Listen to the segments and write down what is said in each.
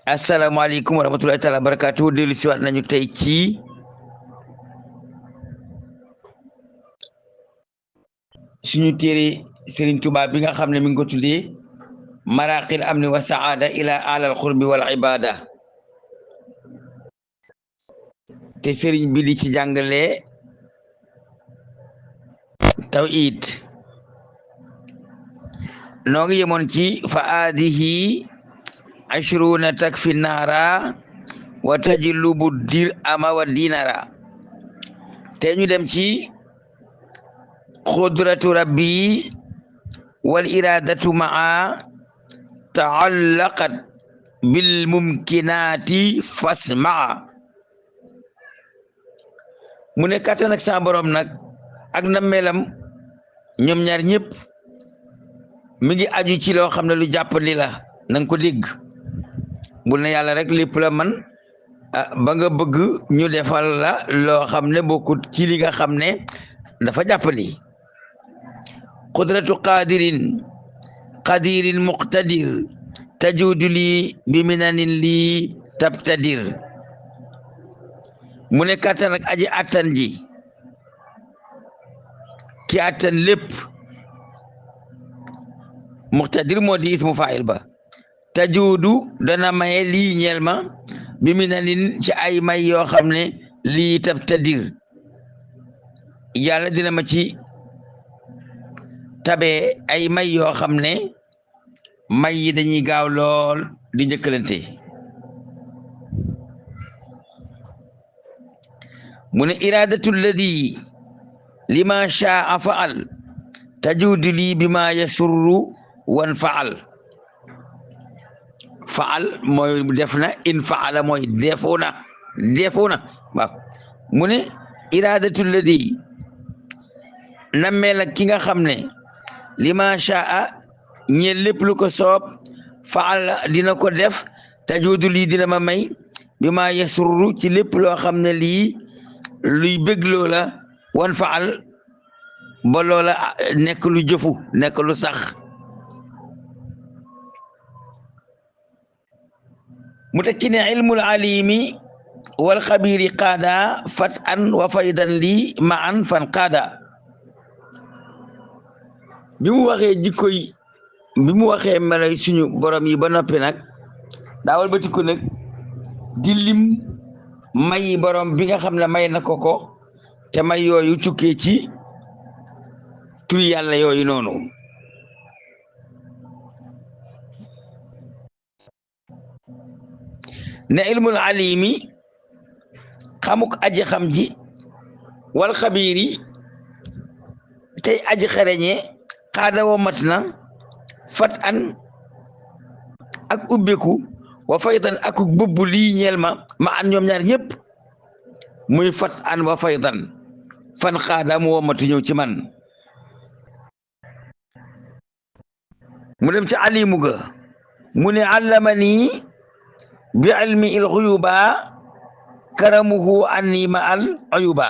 asalaamaaleykum wa rahmatulahi taala barakaatu dellu siwaat nañu tey ci suñu téere Serigne Touba bi nga xam ne mi ngi ko tuddee maraqil amni wa saada ila alal xurbi wal ibada te Serigne bi di ci jàngale tawhid noo ngi yemoon ci fa aadihi ashruna takfi naara wa tajlubu dir ama wa dinara te ñu dem ci xudratu rabbi wal iradatu maa taallaqat bil mumkinati fasmaa mu ne kàttan ak sa borom nag ak nammeelam ñoom ñaar ñëpp mi ngi aju ci loo xam ne lu jàppandi la nanga ko dégg bul ne yàlla rek lépp la man ba nga bëgg ñu defal la loo xam ne bokkut ci li nga xam ne dafa jàppandi qudratu qadirin muqtadir tajudu lii bi minanin lii tabtadir mu ne kàttan ak aji attan ji ki attan lépp muqtadir moo di ismu fa'il ba tajuudu dana maye lii ñeel ma bi minanin ci ay may yoo xam ne lii tabtadir yàlla dina ma ci tabe ay may yoo xam ne may yi dañuy gaaw lool di njëkkalante mu ne iradatu lladi lima shaa faal tajuudu lii bima yasurru wan faal mooy def na in faala mooy defu na waaw mu ne iradatu lladi nammeel ak ki nga xam ne lima shaa ñeel lépp lu ko soob faala dina ko def tajuudu lii dina ma may bi ma yasurru ci lépp loo xam ne lii luy bégloo la wan faal ba loola nekk lu jëfu nekk lu sax mu tekki ne ilmul alimi wal xabiri qaada fat an wa faydan lii ma an fan qaada bi mu waxee jikko yi bi mu waxee meloy suñu borom yi ba noppi nag daawal ba tikku nag di lim may borom bi nga xam ne may na ko te may yooyu tukkee ci turi yàlla yooyu noonu ne ilmul alimi xamuk aji xam ji wal xabiri tey aji xereñe xaada wa mat na fat an ak ubbeku wa faydan ak bëbbu lii ñeel ma an ñoom ñaar ñëpp muy fat an wa faydan fan xaada mu womatu ñëw ci man mu dem ci alimu ga mu ne allamani bi ilmi il xuyuba karamuhu anni ma al ayuba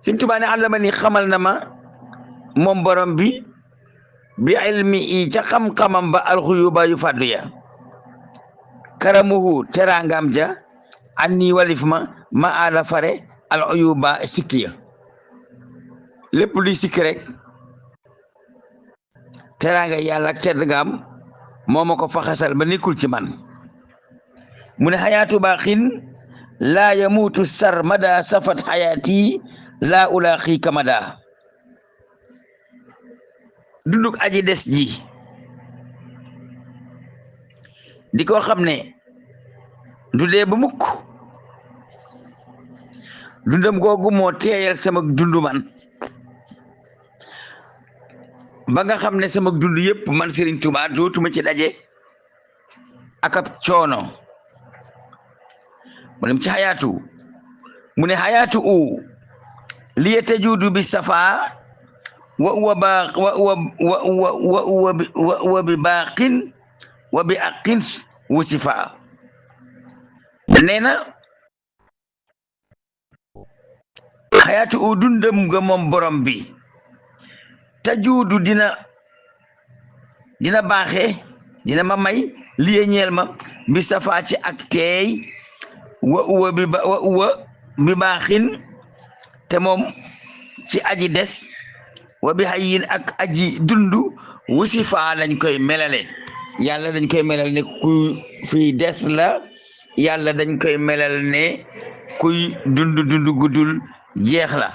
Sëñ Tuubaa ne allamani xamal na ma moom borom bi bi ilmi i ca xam-xamam ba al xuyuba yu fàddu ya karamuhu terangam ja anni walif ma ala fare al ayuba sikki ya lépp luy sikki rek teranga yàlla ak tedd ngaam moo ma ko faxasal ba nekkul ci man mu ne xayaatu baaxin laa yamuutu sar mada safat xayaati laa ulaaxi kamada dunduk aji des ji di ko xam ne du dee ba mukk dundam googu moo teeyal sama dundu man ba nga xam ne sama dund yëpp man Serigne Touba dootuma ci daje ak ab coono mu dem ci xayaatu mu ne xayaatu u liye tajuudu bi safa wa bi baaqin wa bi aqin wusifa nee na xayaatu u dundam nga moom borom bi tajuudu dina baaxee dina ma may liye ñeel ma bi safaa ci ak teey wa uwa bi baaxin te moom ci aji des wa bi hayyin ak aji dundu wusifa lañ koy melale yàlla dañ koy melal ne kuy fii des la yàlla dañ koy melal ne kuy dund guddul jeex la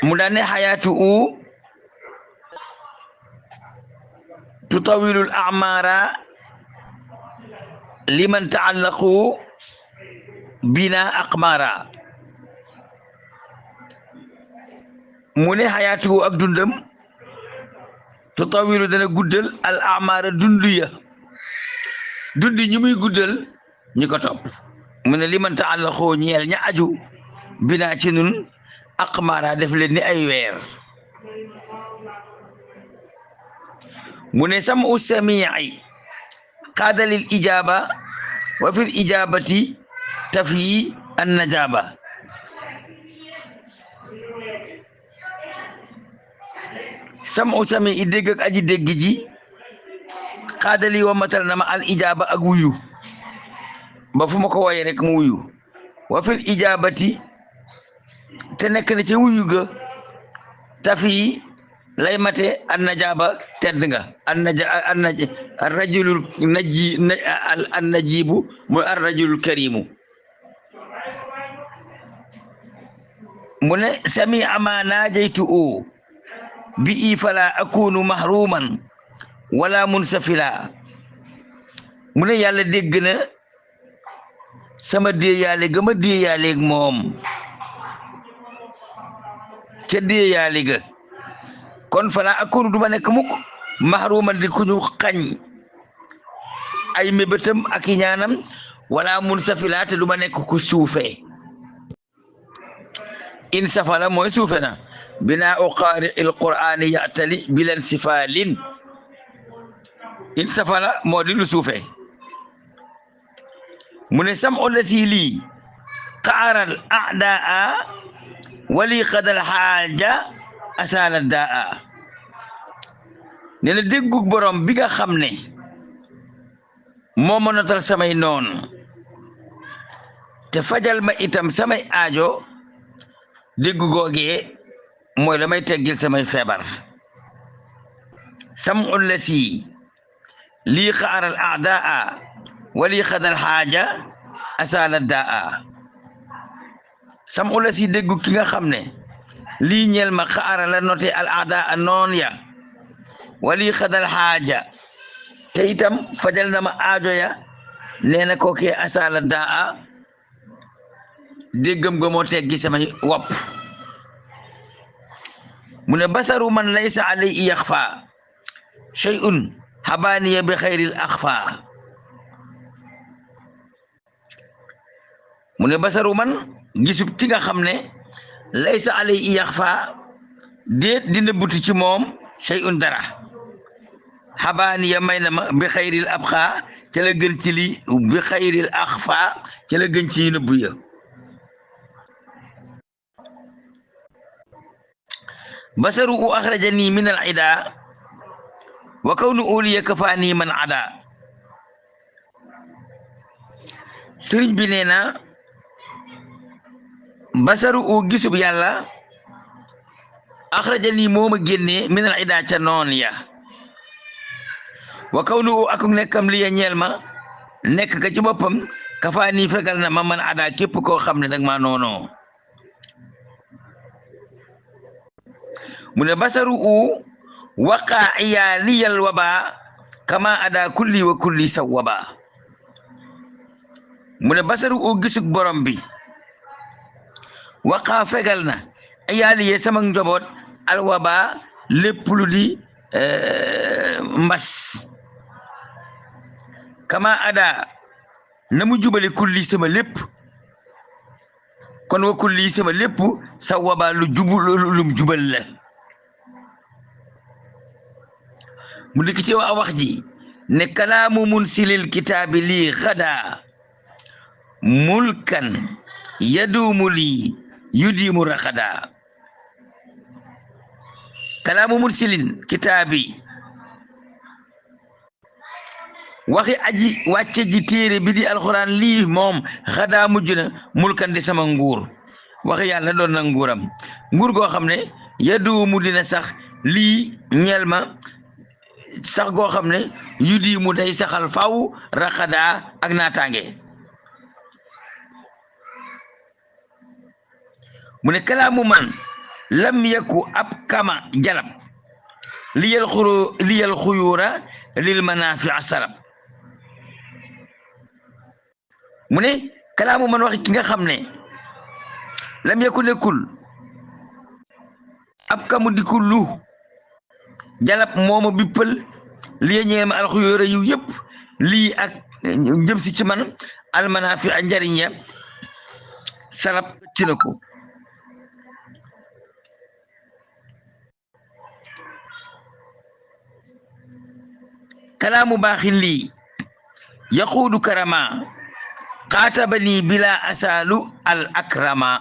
mu daan ne xayaatu u tutawilul amara liman taallaqu bina aqmara mu ne xayaatu ak dundam tutawilu dana guddal al amara dundi ñi muy guddal ñi ko topp mu ne liman taallaqu ñeel ña aju bina ci nun aqmara def leen ni ay weer mu ne sam u samii qaadalil ijaba wa fil ijabati tafyi an najaba sam u sami i dégg ak aji dégg ji qaadali wa matal na ma al ijaba ak wuyu ba fu ma ko woye rek mu wuyu wa fil ijabati te nekk na ci wuyu ga tafi lay mate an najaba tedd nga an rajulul an najibu mu ar rajulul karimu mu ne sami ama najaytu o bi i fala akunu mahruman wala munsafila mu ne yàlla dégg na sama déeyaale ga ma déeyaaleeg moom ca déeyaale ga kon fala akunu duma nekk mukk mahruman di ku ñu xañ ay mébétam ak i ñaanam wala munsafila te duma nekk ku suufe in safala mooy suufe na bina u qaari il qur'ani ya'tali bilan sifalin in safala moo di lu suufe mu ne sam o lasi lii qaaral a'daa wali qadal xaaja asala daa ne na déggug borom bi nga xam ne moo ma notal samay noon te fajal ma itam samay aajo déggu googee mooy la may teggil samay feebar sam ullasi lii xaaral aadaa wali xadal xaaja asala daa sam ullasi déggu ki nga xam ne lii ñeel ma xaara la noté al aadaa noon ya wali xadal xaaja te itam fajal na ma aajo ya nee na kookee asala daa déggam ga moo teggi samay wopp mu ne basaru man laysa alayhi yaxfa shay'un habaniya bi xayril axfa mu ne basaru man gisub ki nga xam ne laysa alayhi yaxfa déet dina buti ci moom shay'un dara habaniya may na ma bi xayril abxa ca la gën ci li bi xayril axfa ca la gën ci nëbbu ya basaru u axrajani min al ida wa kawnu uliya kafaani man ada sëriñ bi nee na basaru u gisub yàlla axrajani moo ma génnee min al ida ca noon ya wa kawnu u akuk nekkam liya ñeel ma nekk ka ci boppam kafaani fegal na ma man ada képp koo xam ne dag ma noonoo mu ne basaru u waqa iyaaliyal waba kama ada kulli wa kulli saw waba mu ne basaru u gisug borom bi waqa fegal na iyaaliye sama njaboot al waba lépp lu di mbas kama ada na mu jubale kulli sama lépp kon wa kulli sama lépp saw waba lu jubal la mu dikk ci wax ji ne kalaamu munsilil kitaabi lii xada mulkan yaduumu lii yudiimu raxada kalaamu mursilin kitaabi waxi aji wàcce ji téere bi di alxuraan lii moom xadaa mujj na mulkan di sama nguur waxi yàlla doon na nguuram nguur goo xam ne yaduumu dina sax lii ñeel ma sax goo xam ne yu di mu day saxal faw raxadaa ak naataange mu ne kalaamu man lam yakku ab kama jalab liyal xuyuura lil manaafi salab mu ne kalaamu man wax ki nga xam ne lam yakku nekkul ab kamu dikul lu jalab mooma bippal lii ñeel ma alxuyóora yu yëpp lii ak jëm si ci man almanaafi a njariñ ya salab ci na ko kalaamu baaxin lii yaquudu karama xaatabani bila asaalu al akrama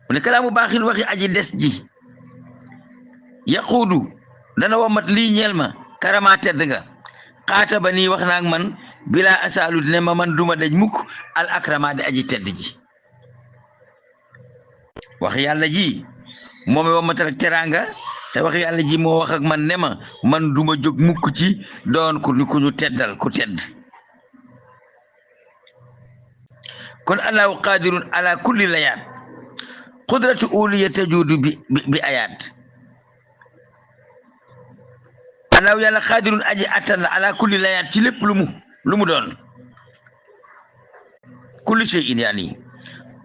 mu ne kalaamu baaxin waxi aji des ji yaquudu dana womat lii ñeel ma karama tedd nga xaatabani wax naag man bila asaalu dina ma man duma daj mukk al akrama di aji tedd ji wax yàlla ji moom womatal ak teraanga te wax yàlla ji moo wax ak man ne ma man duma jóg mukk ci doon ku ñu teddal ku tedd kon allahu qadirun ala kulli layaat qudratu uliya tajuudu bi ayaat allahu yàlla qadirun aji attan la ala kulli layaat ci lépp lu mu doon kulli shay'in yaani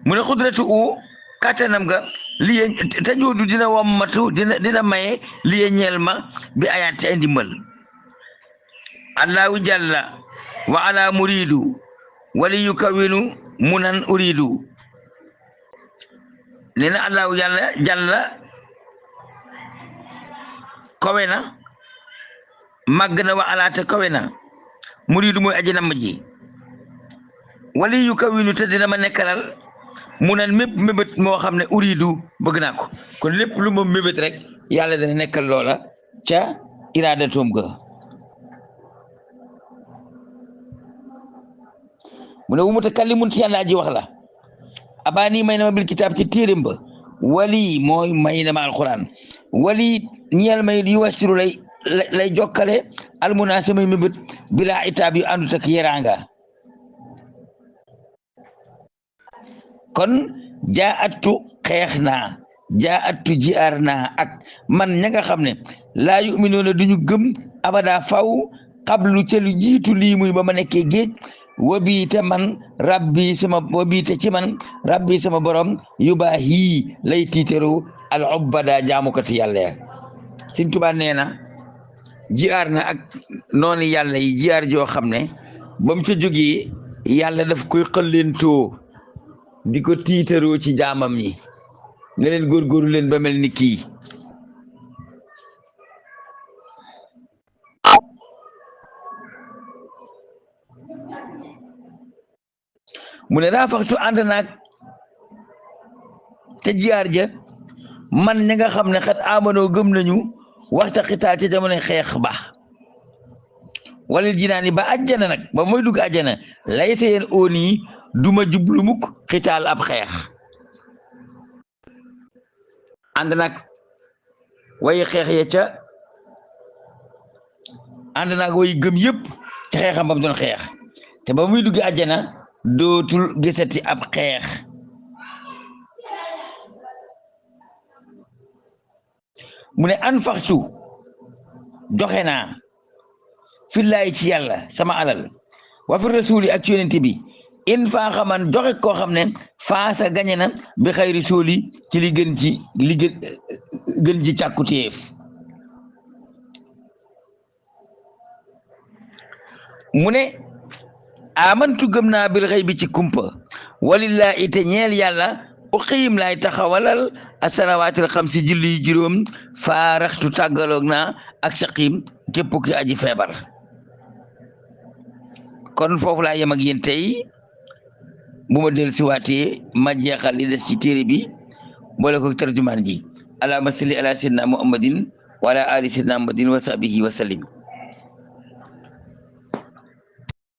mu ne qudratu u kattanam ga liye tajuudu dina wommatu dina maye liye ñeel ma bi ayaat ci ay ndimbal allahu jalla wa ala muridu wali yukawinu munan uridu nee na allahu yàlla jalla kowe na màgg na wa alaata kowe na muridu mooy aji namm ji wali yukawinu te dina ma nekkalal mu nan mépp mébét moo xam ne uridu bëgg naa ko kon lépp lu ma mébét rek yàlla dana nekkal loola ca iraadatoom ga mu ne wu mutakallimun ci yàlla aji wax la abaani may na ma bil kitaab ci téerim ba wali mooy may na ma alquran wali ñeel may yu wasiru lay jokkale almuna samay mébét bila itaab yu àndut ak yeraanga kon jaatu xeex naa jaatu jiar naa ak man ña nga xam ne laa yuminuuna duñu gëm abada faw xablu ca lu jiitu lii muy ba ma nekkee géej wabiite man rabbi sama wabiite ci man rabbi sama borom yubaahi lay tiiteru al ubbada jaamukati yàlla ya Sëñ Tuubaa nee na jiar na ak noonu yàlla yi jiar joo xam ne ba mu ca jógee yàlla daf koy xëllentoo di ko tiitaroo ci jaamam ñi ne leen góorgóorlu leen ba mel ni kii mu ne raafaxtu ànd naag te jiyaar ja man ña nga xam ne xat amanoo gëm nañu waxta xitaal ca jamono xeex ba walil jinaani ba àjjana nag ba mooy dugg àjjana lay sa yéen oon yi duma jublu mukk xitaal ab xeex ànd nag way xeex ya ca ànd nag way gëm yëpp ca xeexam ba mu doon xeex te ba muy dugg àjjana dootul gisati ab xeex mu ne an faxtu joxe naa fillaay ci yàlla sama alal wa fi rasuli ak ci yonent bi in faa xaman joxe koo xam ne faasa gañe na bi xayri sooli ci li gën ci càkkutéef mu ne amantu gëm naa bil xëy bi ci kumpa walillahi te ñeel yàlla uqiim laay taxawalal asalawaatil xamsi julli juróom faaraxtu tàggaloog naa ak saqim képp ki aji feebar kon foofu laa yem ak yéen tey bu ma del si waatee ma jeexal li des ci téere bi boole ko tarjumaan ji allahumma salli ala sayyidina muhammadin wa ala ali sayyidina muhammadin wa sahbihi wa sallim